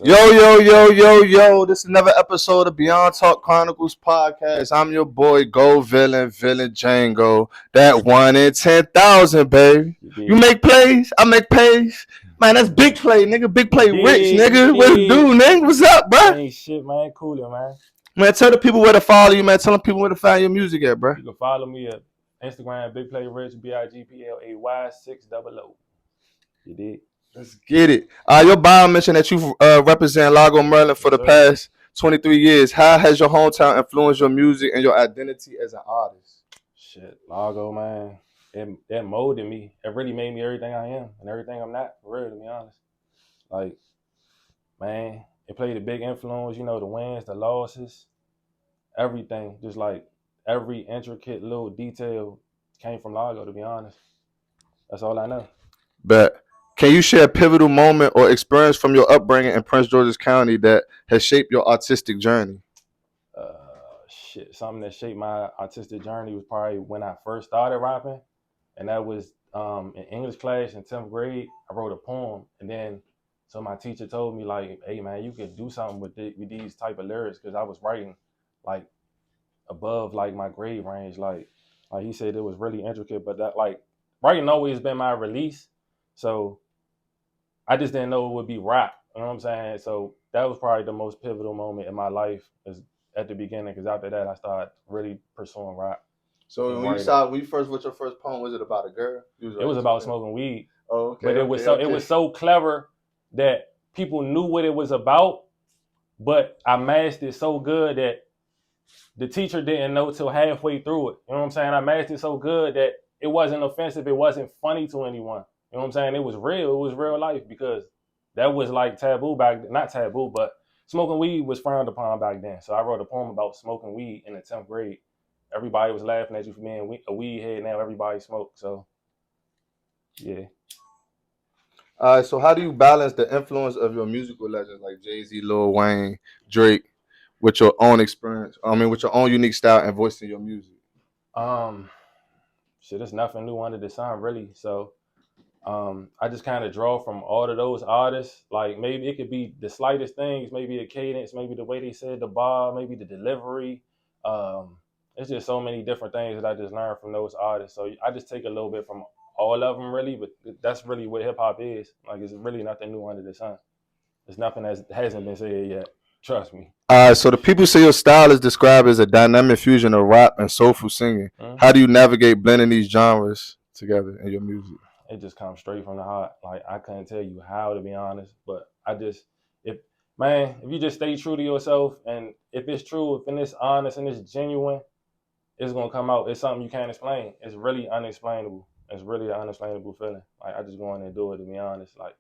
Yo, yo, yo, yo, yo. This is another episode of BeyondTalk Chronicles podcast. I'm your boy, Go Villain Django. That 1 in 10,000, baby. You make plays, I make plays. Man, that's big play, nigga. Big play rich, nigga. What it do, nigga? What's up, bro? Ain't shit, man. Coolin', man. Man, tell the people where to follow you, man. Tell the people where to find your music at, bro. You can follow me at Instagram, Big Play Rich, BIGPLAY 600. You did? Let's get it. Your bio mentioned that you represent Largo, Maryland for the past 23 years. How has your hometown influenced your music and your identity as an artist? Shit, Largo, man. It molded me. It really made me everything I am and everything I'm not, for real, to be honest. Like, man, it played a big influence, you know, the wins, the losses, everything. Just like every intricate little detail came from Largo, to be honest. That's all I know. But can you share a pivotal moment or experience from your upbringing in Prince George's County that has shaped your artistic journey? Something that shaped my artistic journey was probably when I first started rapping, and that was in English class in 10th grade. I wrote a poem, and then so my teacher told me, like, hey man, you could do something with these type of lyrics, because I was writing like above like my grade range. Like he said, it was really intricate, but that, like, writing always been my release, so I just didn't know it would be rap. You know what I'm saying? So that was probably the most pivotal moment in my life, is at the beginning, because after that I started really pursuing rap. So when you first wrote your first poem, was it about a girl? It was about smoking weed. Oh, okay. But it was so clever that people knew what it was about, but I masked it so good that the teacher didn't know till halfway through it. You know what I'm saying? I masked it so good that it wasn't offensive. It wasn't funny to anyone. You know what I'm saying? It was real. It was real life, because that was like taboo back then. Not taboo, but smoking weed was frowned upon back then. So I wrote a poem about smoking weed in the 10th grade. Everybody was laughing at you for being a weed head. Now everybody smokes. So, yeah. All right, so how do you balance the influence of your musical legends like Jay-Z, Lil Wayne, Drake, with your own experience? With your own unique style and voice in your music? There's nothing new under the sun, really. So I just kind of draw from all of those artists. Like, maybe it could be the slightest things, maybe a cadence, maybe the way they said the bar, maybe the delivery. It's just so many different things that I just learned from those artists. So I just take a little bit from all of them, really, but that's really what hip hop is. Like, it's really nothing new under the sun. There's nothing that hasn't been said yet. Trust me. So the people say your style is described as a dynamic fusion of rap and soulful singing. Mm-hmm. How do you navigate blending these genres together in your music? It just comes straight from the heart. Like, I couldn't tell you how, to be honest, but if you just stay true to yourself, and if it's true, if it's honest and it's genuine, it's gonna come out. It's something you can't explain. It's really unexplainable. It's really an unexplainable feeling. Like, I just go in and do it, to be honest. Like,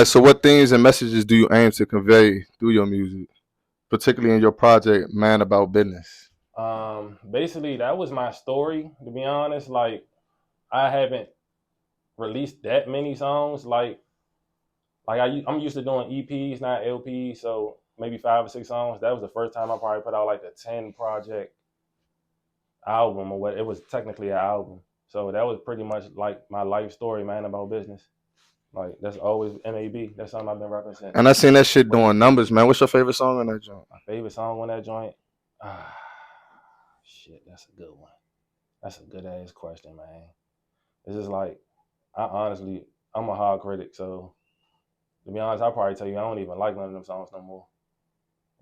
so what themes and messages do you aim to convey through your music, particularly in your project, Man About Business? Basically, that was my story, to be honest. Like, I haven't released that many songs. Like I'm used to doing EPs, not LPs, so maybe 5 or 6 songs. That was the first time I probably put out like a 10-project album, or what. It was technically an album. So that was pretty much like my life story, Man About Business. Like, that's always MAB. That's something I've been rapping since. And I seen that shit doing numbers, man. What's your favorite song on that joint? My favorite song on that joint? Shit, that's a good one. That's a good ass question, man. It's just like, I'm a hard critic, so to be honest, I'll probably tell you I don't even like none of them songs no more.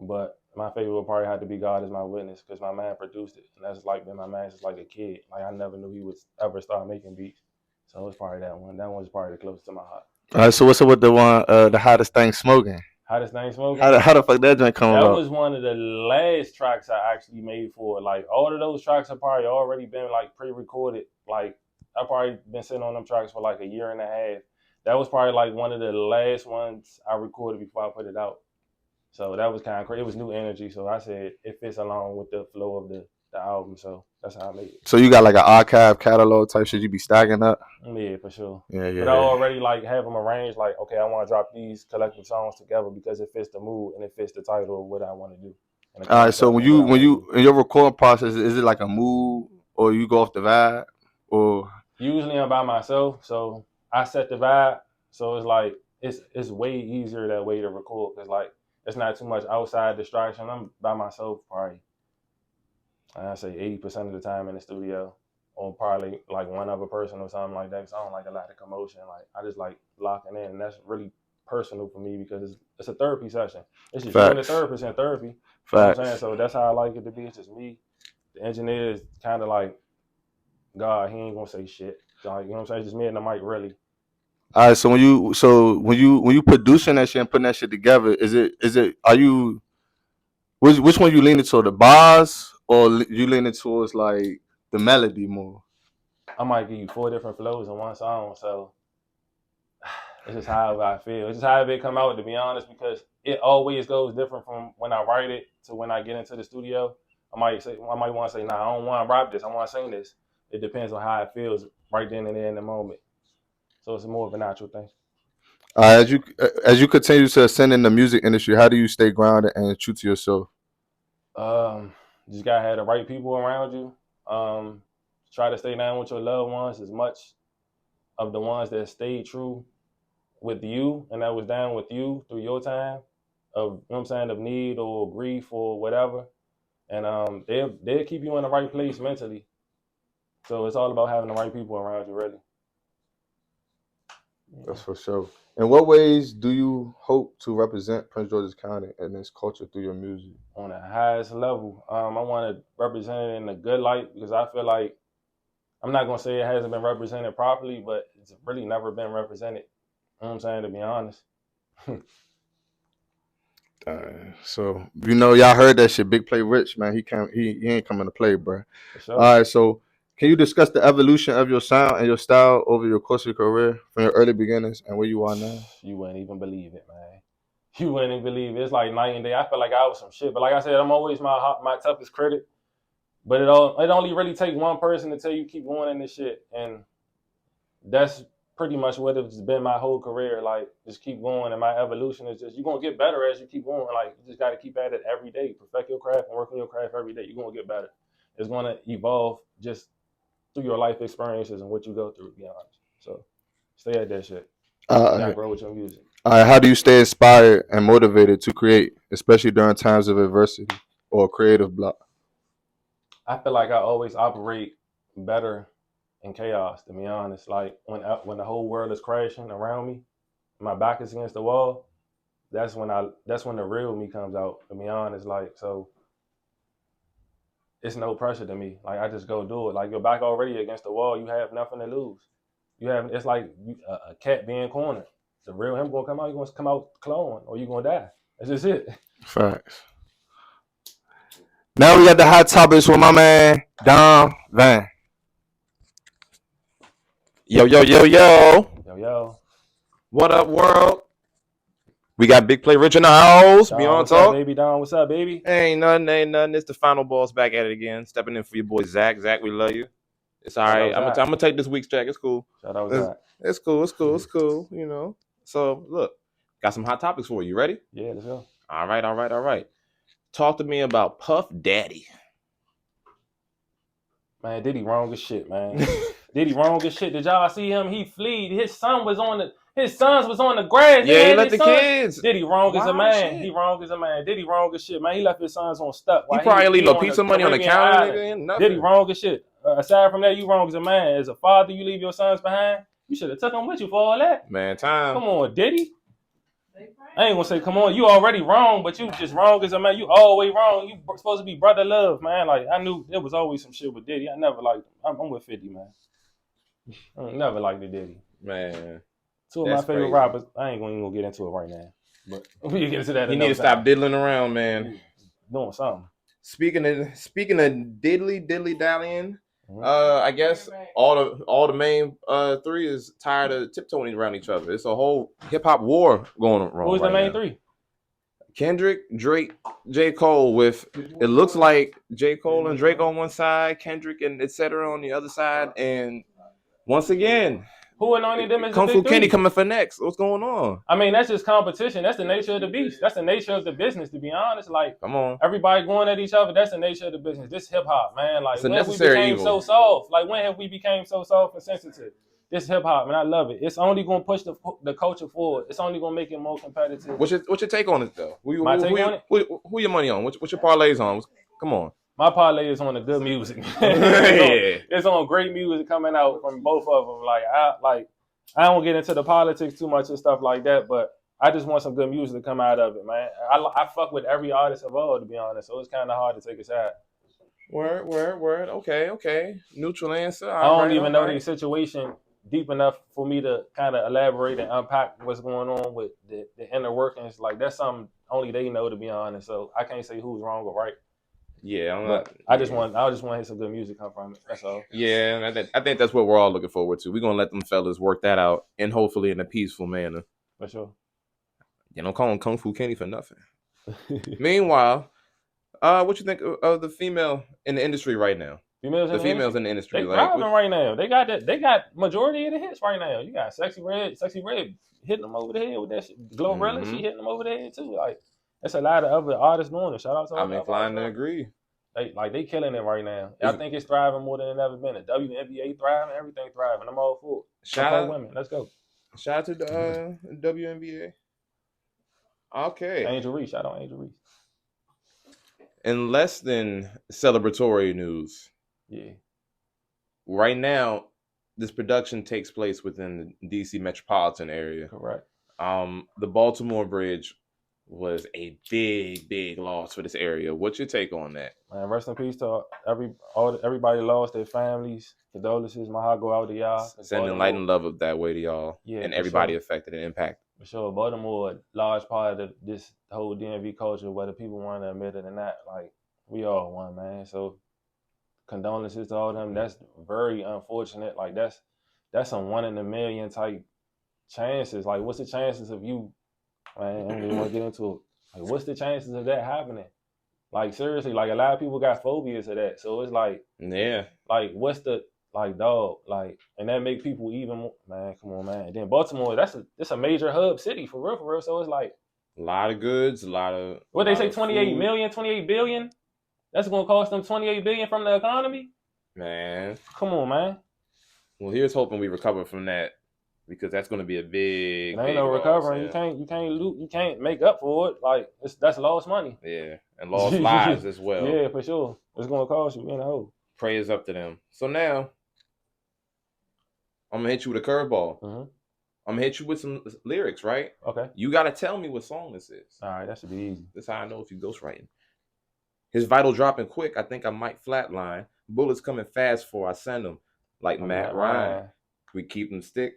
But my favorite would probably have to be God Is My Witness, because my man produced it, and that's like been my man since like a kid. Like, I never knew he would ever start making beats, so it's probably that one. That one's probably the closest to my heart. All right, so what's up with the one, the Hottest Thing Smoking? Hottest Thing Smoking? How the fuck that joint come about? That was one of the last tracks I actually made for it. Like, all of those tracks have probably already been like pre-recorded. Like, I've probably been sitting on them tracks for like a year and a half. That was probably like one of the last ones I recorded before I put it out. So that was kind of crazy. It was new energy. So I said it fits along with the flow of the album. So that's how I made it. So you got like an archive catalog type shit you be stacking up? Yeah, for sure. Yeah. But I already like have them arranged. Like, okay, I want to drop these collective songs together because it fits the mood and it fits the title of what I want to do. All right. So when you in your recording process, is it like a mood, or you go off the vibe, or? Usually I'm by myself, so I set the vibe. So it's like, it's way easier that way to record because like it's not too much outside distraction. I'm by myself probably. I say 80% of the time in the studio, or probably like one other person or something like that. Cause I don't like a lot of commotion. Like I just like locking in, and that's really personal for me because it's a therapy session. It's just you and the therapist in therapy. You know what I'm saying? So that's how I like it to be. It's just me. The engineer is kind of like God. He ain't gonna say shit. Like, you know what I'm saying? It's just me and the mic, really. All right. So when you producing that shit and putting that shit together, are you which one you leaning toward, the bars or you leaning towards like the melody more? I might give you 4 different flows in one song, so it's just however I feel. It's just however it come out, to be honest, because it always goes different from when I write it to when I get into the studio. I might want to say, nah, I don't want to rap this. I want to sing this. It depends on how it feels right then and there in the moment. So it's more of a natural thing. As you continue to ascend in the music industry, how do you stay grounded and true to yourself? Just gotta have the right people around you. Try to stay down with your loved ones, as much of the ones that stayed true with you and that was down with you through your time of, you know what I'm saying, of need or grief or whatever. And they'll keep you in the right place mentally. So it's all about having the right people around you, really. That's for sure. In what ways do you hope to represent Prince George's County and its culture through your music? On the highest level, I want to represent it in a good light because I feel like, I'm not going to say it hasn't been represented properly, but it's really never been represented. You know what I'm saying, to be honest. So y'all heard that shit. Big Play Rich, man. He ain't coming to play, bro. Sure. All right, so can you discuss the evolution of your sound and your style over your course of your career from your early beginnings and where you are now? You wouldn't even believe it, man. You wouldn't even believe it. It's like night and day. I feel like I was some shit, but like I said, I'm always my toughest critic. But it only really takes one person to tell you keep going in this shit, and that's pretty much what it's been my whole career. Like, just keep going, and my evolution is just, you're gonna get better as you keep going. Like, you just gotta keep at it every day. Perfect your craft and work on your craft every day. You're gonna get better. It's gonna evolve just through your life experiences and what you go through, to be honest. So stay at that shit. You gotta grow with your music. How do you stay inspired and motivated to create, especially during times of adversity or creative block? I feel like I always operate better in chaos, to be honest. Like when the whole world is crashing around me, my back is against the wall, that's when the real me comes out, to be honest. Like, so it's no pressure to me. Like, I just go do it. Like, your back already against the wall, you have nothing to lose. It's like a cat being cornered. The real him gonna come out, you're gonna come out clawing, or you're gonna die. That's just it. Facts. Now we got the hot topics with my man Don Van. Yo. What up, world? We got Big Play Rich in the house. Beyond Talk. Baby Don, what's up, baby? Ain't nothing. It's the final boss back at it again. Stepping in for your boy Zach. Zach, we love you. It's all right. I'm gonna take this week's track. It's cool. Shout out Zach. It's cool. You know. So look, got some hot topics for you. You ready? Yeah, let's go. All right. Talk to me about Puff Daddy. Man, Diddy wrong as shit, man. Diddy wrong as shit. Did y'all see him? He fleed. His sons was on the grass. Yeah, he left the kids. Diddy wrong as a man. Shit. He wrong as a man. Diddy wrong as shit, man. He left his sons on stuck. He probably leave no piece of money on the counter. Diddy wrong as shit. Aside from that, you wrong as a man. As a father, you leave your sons behind. You should have took them with you for all that. Man, time. Come on, Diddy. I ain't gonna say come on. You already wrong, but you just wrong as a man. You always wrong. You supposed to be brother love, man. Like, I knew there was always some shit with Diddy. I never liked him. I'm with 50, man. I never liked the Diddy. Man. Two of my favorite rappers. I ain't gonna even get into it right now. But we can get into that. You need to stop diddling around, man. Doing something. Speaking of diddly dallying, I guess all the main three is tired of tiptoeing around each other. It's a whole hip hop war going on. Who's the main three? Kendrick, Drake, J. Cole. With it looks like J. Cole and Drake on one side, Kendrick and etc. on the other side, and once again, who anointed them as Kung the Fu big Kenny three? coming for next. What's going on? I mean, that's just competition. That's the nature of the beast. That's the nature of the business, to be honest. Like, come on, everybody going at each other. That's the nature of the business. This hip hop, man. Like, it's a when necessary we became evil. so soft? Like, when have we became so soft and sensitive? it's hip hop, and I love it. It's only gonna push the culture forward. It's only gonna make it more competitive. What's your take on it though? Who your money on? What's your parlays on? Come on. My parlay is on the good music. It's on great music coming out from both of them. I don't get into the politics too much and stuff like that, but I just want some good music to come out of it, man. I fuck with every artist involved, to be honest, so it's kind of hard to take a side. Word. Okay. Neutral answer. I don't even know their situation deep enough for me to kind of elaborate and unpack what's going on with the inner workings. Like, that's something only they know, to be honest. So I can't say who's wrong or right. Yeah, I just want to hear some good music come from it. That's all. Yeah, I think that's what we're all looking forward to. We're gonna let them fellas work that out, and hopefully in a peaceful manner. For sure. You don't call him Kung Fu Kenny for nothing. Meanwhile, what you think of the female in the industry right now? Females in the industry. They thriving right now. They got majority of the hits right now. You got Sexy Red hitting them over the head with that shit. Glorilla, she hitting them over the head too. Like, there's a lot of other artists doing it. Shout out to all. I'm inclined to agree. They killing it right now. I think it's thriving more than it ever been. The WNBA thriving, everything thriving. I'm all for it. Shout out women. Let's go. Shout out to the WNBA. Okay. Angel Reese. Shout out Angel Reese. In less than celebratory news. Yeah. Right now, this production takes place within the DC metropolitan area. Correct. The Baltimore Bridge was a big loss for this area. What's your take on that? Man, rest in peace to everybody lost their families. Condolences. My heart go out to y'all. Sending light and love that way to y'all. Yeah, and everybody affected and impacted. For sure. Baltimore, a large part of this whole DMV culture, whether people want to admit it or not, like, we all one, man. So condolences to all of them. That's very unfortunate. Like, that's some 1 in a million type chances. Like, what's the chances of you, man, I don't even want to get into it. Like, what's the chances of that happening? Like, seriously, like, a lot of people got phobias of that. So it's like, yeah, like, what's the, like, dog, like, and that make people even more, man, come on, man. And then Baltimore, that's a major hub city for real. So it's like a lot of goods, a lot of what they say, 28 billion. That's gonna cost them 28 billion from the economy. Man, come on, man. Well, here's hoping we recover from that, because that's gonna be a big. There ain't no recovering. Yeah. You can't make up for it. Like, that's lost money. Yeah, and lost lives as well. Yeah, for sure. It's gonna cost you in a hole. Prayers up to them. So now, I'm gonna hit you with a curveball. Mm-hmm. I'm gonna hit you with some lyrics, right? Okay. You gotta tell me what song this is. All right, that should be easy. That's how I know if you ghostwriting. His vital dropping quick. I think I might flatline. Bullets coming fast for I send them. Like Matt Ryan. We keep them stick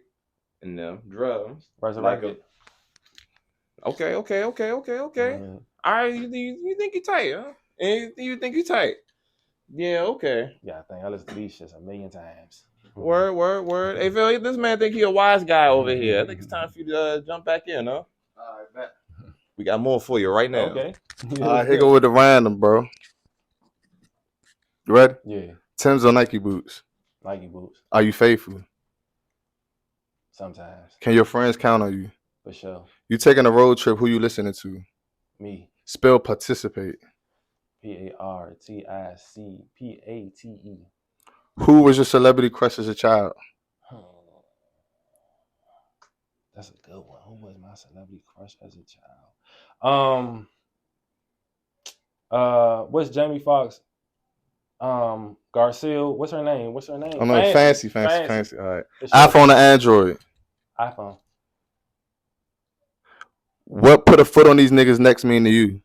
in them drums. Resurrected. Okay. Mm-hmm. All right, you think you're tight, huh? You think you're tight? Yeah, okay. Yeah, I think I listened to these shits 1,000,000 times. Word. Hey, Phil, this man think he a wise guy over here. I think it's time for you to jump back in, huh? All right, bet. We got more for you right now. Okay. All right, here go with the random, bro. You ready? Yeah. Tim's or Nike boots? Nike boots. Are you faithful? Sometimes. Can your friends count on you? For sure. You taking a road trip, who you listening to? Me. Spell participate. PARTICPATE. Who was your celebrity crush as a child? That's a good one. Who was my celebrity crush as a child? What's Jamie Foxx? Garcia. What's her name? I'm like fancy. All right. Sure. iPhone or Android? iPhone. What put a foot on these niggas' necks mean to you?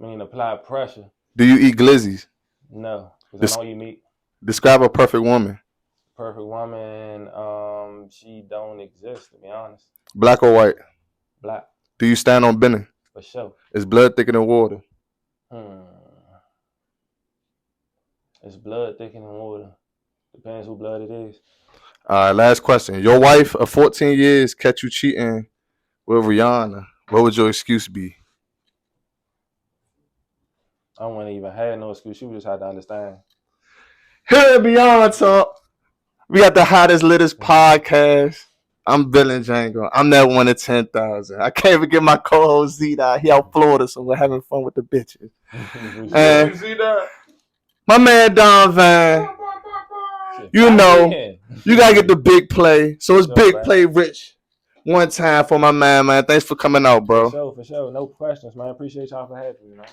Apply pressure. Do you eat glizzies? No, because I don't eat meat. Describe a perfect woman. Perfect woman, she don't exist, to be honest. Black or white? Black. Do you stand on bending? For sure. Is blood thicker than water? It's blood thicker than water. Depends who blood it is. All right, last question. Your wife of 14 years catch you cheating with Rihanna. What would your excuse be? I wouldn't even have no excuse. You just had to understand. Here at Beyond Talk, we got the hottest, littest podcast. I'm Bill and Django. I'm that 1 in 10,000. I can't even get my co-host Z-Dot. He out Florida, so we're having fun with the bitches. And my man Don Van. You know, you gotta get the big play. So it's big man. play rich. One time for my man. Thanks for coming out, bro. For sure. No questions, man. Appreciate y'all for having me, man.